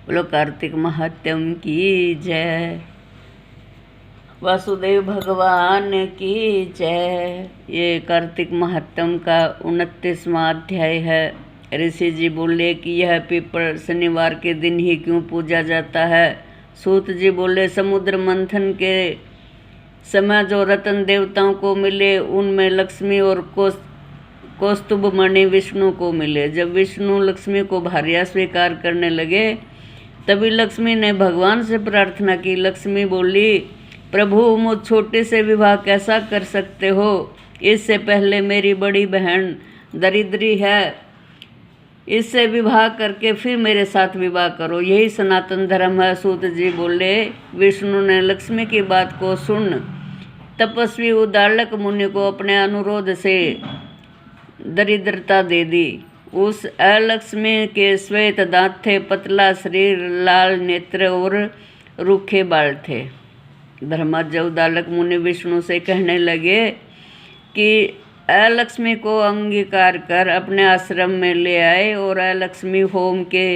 बोलो कार्तिक महात्म की जय। वासुदेव भगवान की जय। ये कार्तिक महात्म का 29वां अध्याय है। ऋषि जी बोले कि यह पीपल शनिवार के दिन ही क्यों पूजा जाता है। सूत जी बोले समुद्र मंथन के समय जो रतन देवताओं को मिले उनमें लक्ष्मी और कौस्तुभ मणि विष्णु को मिले। जब विष्णु लक्ष्मी को भार्या स्वीकार करने लगे तभी लक्ष्मी ने भगवान से प्रार्थना की। लक्ष्मी बोली, प्रभु मुझ छोटे से विवाह कैसा कर सकते हो। इससे पहले मेरी बड़ी बहन दरिद्री है, इससे विवाह करके फिर मेरे साथ विवाह करो, यही सनातन धर्म है। सूत जी बोले, विष्णु ने लक्ष्मी की बात को सुन तपस्वी उदालक मुनि को अपने अनुरोध से दरिद्रता दे दी। उस अलक्ष्मी के श्वेत दांत थे, पतला शरीर, लाल नेत्र और रूखे बाल थे। धर्मज्ञ उदालक मुनि विष्णु से कहने लगे कि अलक्ष्मी को अंगीकार कर अपने आश्रम में ले आए और अलक्ष्मी होम के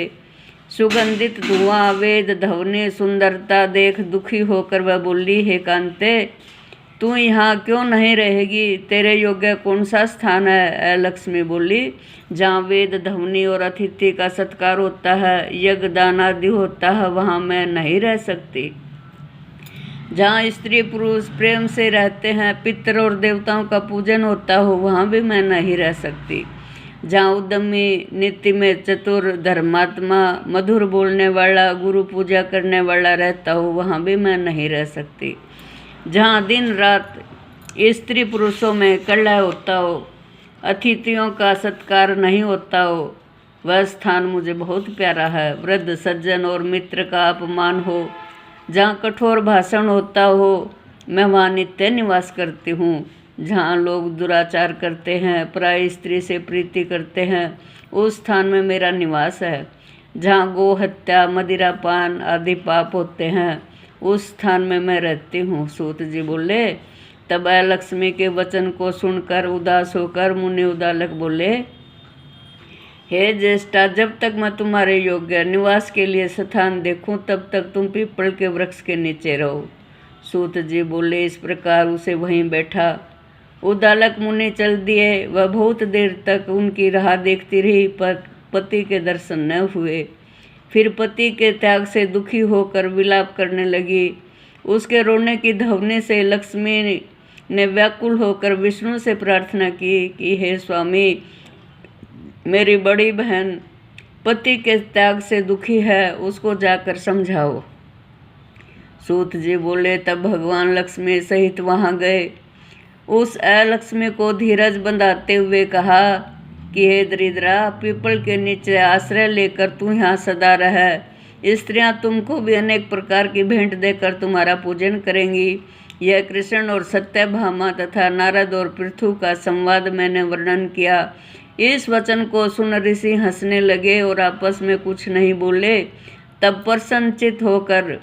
सुगंधित धुआं, वेद ध्वनि, सुंदरता देख दुखी होकर वह बोली, हे कांते, तू यहाँ क्यों नहीं रहेगी, तेरे योग्य कौन सा स्थान है। लक्ष्मी बोली, जहाँ वेद ध्वनि और अतिथि का सत्कार होता है, यज्ञ दान आदि होता है, वहाँ मैं नहीं रह सकती। जहाँ स्त्री पुरुष प्रेम से रहते हैं, पितर और देवताओं का पूजन होता हो, वहाँ भी मैं नहीं रह सकती। जहाँ उद्यमी, नीति में चतुर, धर्मात्मा, मधुर बोलने वाला, गुरु पूजा करने वाला रहता हो, वहाँ भी मैं नहीं रह सकती। जहाँ दिन रात स्त्री पुरुषों में कलह होता हो, अतिथियों का सत्कार नहीं होता हो, वह स्थान मुझे बहुत प्यारा है। वृद्ध सज्जन और मित्र का अपमान हो, जहाँ कठोर भाषण होता हो, मैं वहाँ नित्य निवास करती हूँ। जहाँ लोग दुराचार करते हैं, पराई स्त्री से प्रीति करते हैं, उस स्थान में मेरा निवास है। जहाँ गो हत्या, मदिरा पान आदि पाप होते हैं, उस स्थान में मैं रहती हूँ। सूत जी बोले, तब लक्ष्मी के वचन को सुनकर उदास होकर मुनि उदालक बोले, हे ज्येष्ठा, जब तक मैं तुम्हारे योग्य निवास के लिए स्थान देखूं तब तक तुम पीपल के वृक्ष के नीचे रहो। सूत जी बोले, इस प्रकार उसे वहीं बैठा उदालक मुनि चल दिए। वह बहुत देर तक उनकी राह देखती रही पर पति के दर्शन न हुए। फिर पति के त्याग से दुखी होकर विलाप करने लगी। उसके रोने की ध्वनि से लक्ष्मी ने व्याकुल होकर विष्णु से प्रार्थना की कि हे स्वामी, मेरी बड़ी बहन पति के त्याग से दुखी है, उसको जाकर समझाओ। सूत जी बोले, तब भगवान लक्ष्मी सहित वहां गए। उस अलक्ष्मी को धीरज बंधाते हुए कहा कि हे दरिद्रा, पीपल के नीचे आश्रय लेकर तू यहाँ सदा रह। स्त्रियाँ तुमको भी अनेक प्रकार की भेंट देकर तुम्हारा पूजन करेंगी। यह कृष्ण और सत्यभामा तथा नारद और पृथु का संवाद मैंने वर्णन किया। इस वचन को सुन ऋषि हंसने लगे और आपस में कुछ नहीं बोले। तब प्रसन्नचित होकर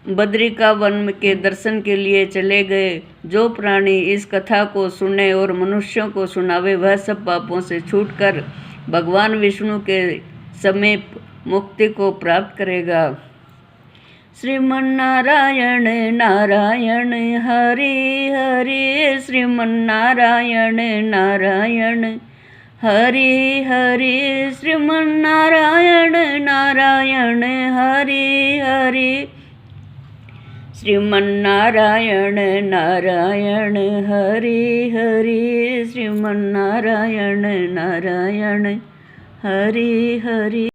बद्रिका वन के दर्शन के लिए चले गए। जो प्राणी इस कथा को सुने और मनुष्यों को सुनावे, वह सब पापों से छूटकर भगवान विष्णु के समीप मुक्ति को प्राप्त करेगा। श्रीमन्नारायण नारायण हरि हरि, श्रीमन्नारायण नारायण हरि हरि, श्रीमन्नारायण नारायण हरि हरि, श्रीमन्नारायण नारायण हरि हरि, श्रीमन्नारायण नारायण हरि हरि।